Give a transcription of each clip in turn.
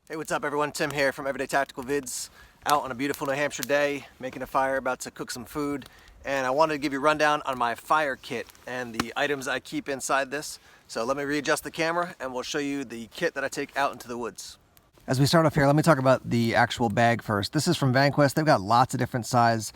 Hey, what's up everyone? Tim here from Everyday Tactical Vids. Out on a beautiful New Hampshire day, making a fire, about to cook some food. And I wanted to give you a rundown on my fire kit and the items I keep inside this. So let me readjust the camera and we'll show you the kit that I take out into the woods. As we start off here, let me talk about the actual bag first. This is from Vanquest. They've got lots of different size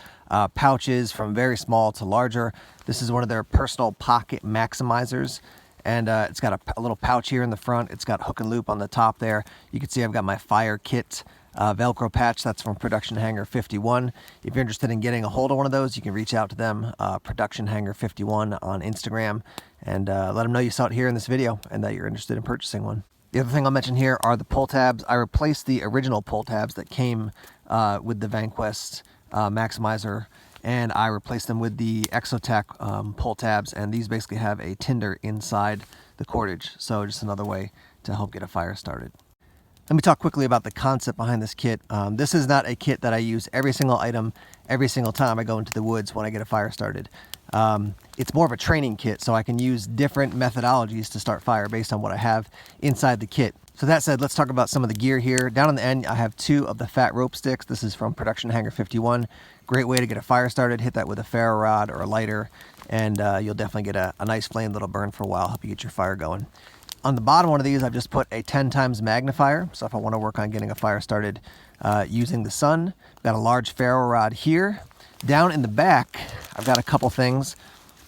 pouches from very small to larger. This is one of their personal pocket maximizers. And it's got a little pouch here in the front. It's got hook and loop on the top there. You can see I've got my fire kit Velcro patch. That's from Production Hanger 51. If you're interested in getting a hold of one of those, you can reach out to them, Production Hanger 51 on Instagram, and let them know you saw it here in this video and that you're interested in purchasing one. The other thing I'll mention here are the pull tabs. I replaced the original pull tabs that came with the Vanquest Maximizer, and I replaced them with the Exotac pull tabs, and these basically have a tinder inside the cordage, so just another way to help get a fire started. Let me talk quickly about the concept behind this kit. This is not a kit that I use every single item every single time I go into the woods when I get a fire started. It's more of a training kit, so I can use different methodologies to start fire based on what I have inside the kit. So that said, let's talk about some of the gear here. Down on the end, I have 2 of the fat rope sticks. This is from Production Hanger 51. Great way to get a fire started. Hit that with a ferro rod or a lighter, and you'll definitely get a nice flame that'll burn for a while, help you get your fire going. On the bottom one of these, I've just put a 10 times magnifier. So if I want to work on getting a fire started using the sun, got a large ferro rod here. Down in the back, I've got a couple things.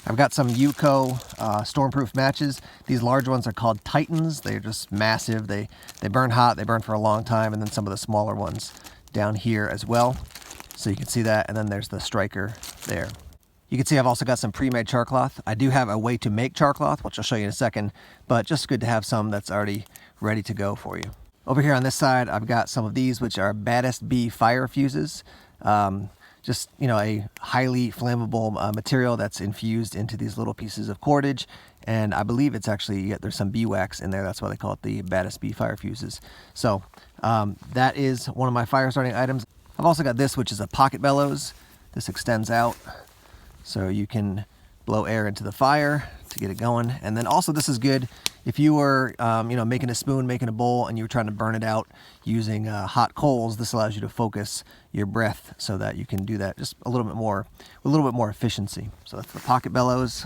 I've got some UCO Stormproof matches. These large ones are called Titans. They're just massive. They burn hot, they burn for a long time, and then some of the smaller ones down here as well. So you can see that, and then there's the striker there. You can see I've also got some pre-made char cloth. I do have a way to make char cloth, which I'll show you in a second, but just good to have some that's already ready to go for you. Over here on this side, I've got some of these, which are Baddest B fire fuses. Just, you know, a highly flammable material that's infused into these little pieces of cordage. And I believe it's actually, there's some bee wax in there. That's why they call it the Baddest B fire fuses. So that is one of my fire starting items. I've also got this, which is a pocket bellows. This extends out so you can blow air into the fire to get it going. And then also this is good if you were, you know, making a spoon, making a bowl, and you were trying to burn it out using hot coals. This allows you to focus your breath so that you can do that just a little bit more, with a little bit more efficiency. So that's the pocket bellows.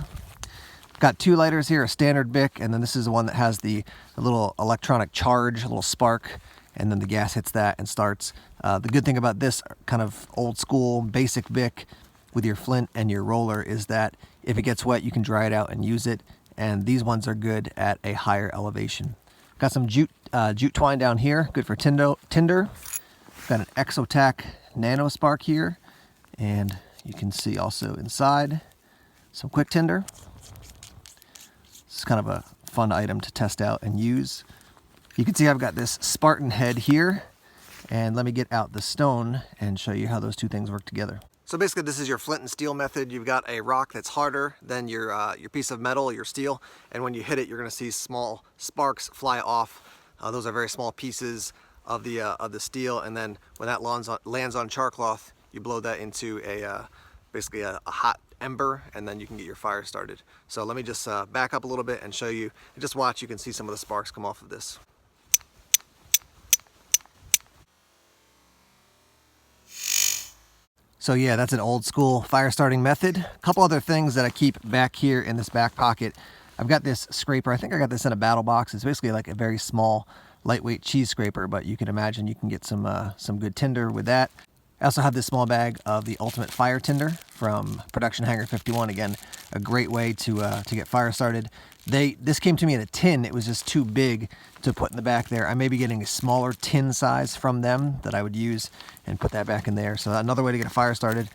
Got 2 lighters here, a standard Bic, and then this is the one that has the little electronic charge, a little spark, and then the gas hits that and starts. The good thing about this kind of old school basic Bic with your flint and your roller is that if it gets wet, you can dry it out and use it. And these ones are good at a higher elevation. Got some jute twine down here, good for tinder. Got an Exotac nano spark here, and you can see also inside some quick tinder. This is kind of a fun item to test out and use. You can see I've got this Spartan head here, and let me get out the stone and show you how those 2 things work together. So basically this is your flint and steel method. You've got a rock that's harder than your piece of metal, your steel, and when you hit it, you're gonna see small sparks fly off. Those are very small pieces of the steel, and then when that lands on char cloth, you blow that into basically a hot ember, and then you can get your fire started. So let me just back up a little bit and show you. Just watch, you can see some of the sparks come off of this. So yeah, that's an old school fire starting method. A couple other things that I keep back here in this back pocket. I've got this scraper. I think I got this in a battle box. It's basically like a very small, lightweight cheese scraper, but you can imagine you can get some good tinder with that. I also have this small bag of the Ultimate Fire Tinder from Production Hanger 51. Again, a great way to get fire started. This came to me in a tin. It was just too big to put in the back there. I may be getting a smaller tin size from them that I would use and put that back in there. So another way to get a fire started.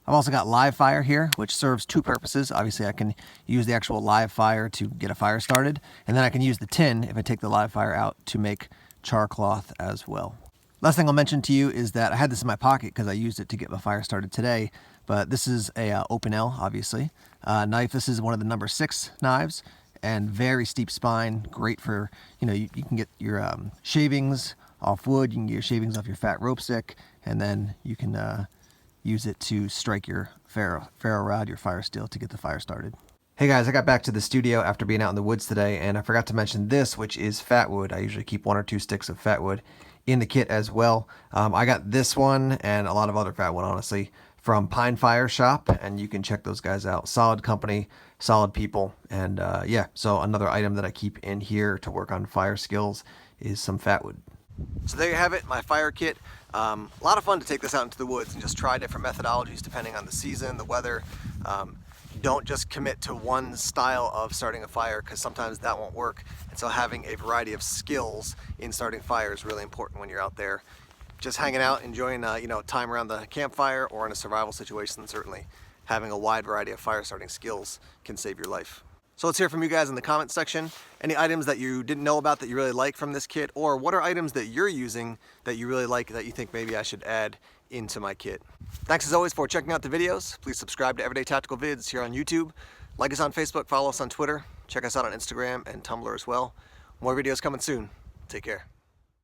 I've also got live fire here, which serves 2 purposes. Obviously, I can use the actual live fire to get a fire started, and then I can use the tin if I take the live fire out to make char cloth as well. Last thing I'll mention to you is that I had this in my pocket because I used it to get my fire started today, but this is a open L, obviously, knife. This is one of the number 6 knives, and very steep spine, great for, you know, you can get your shavings off wood, you can get your shavings off your fat rope stick, and then you can use it to strike your ferro rod, your fire steel, to get the fire started. Hey guys, I got back to the studio after being out in the woods today, and I forgot to mention this, which is fat wood. I usually keep 1 or 2 sticks of fat wood in the kit as well. I got this one and a lot of other fat wood, honestly, from Pine Fire Shop, and you can check those guys out. Solid company, solid people, and yeah, so another item that I keep in here to work on fire skills is some fat wood. So there you have it, my fire kit. A lot of fun to take this out into the woods and just try different methodologies depending on the season, the weather. Don't just commit to one style of starting a fire, because sometimes that won't work. And so having a variety of skills in starting fire is really important when you're out there just hanging out, enjoying time around the campfire, or in a survival situation. Certainly having a wide variety of fire starting skills can save your life. So let's hear from you guys in the comments section. Any items that you didn't know about that you really like from this kit, or what are items that you're using that you really like that you think maybe I should add into my kit? Thanks as always for checking out the videos. Please subscribe to Everyday Tactical Vids here on YouTube. Like us on Facebook, follow us on Twitter. Check us out on Instagram and Tumblr as well. More videos coming soon. Take care.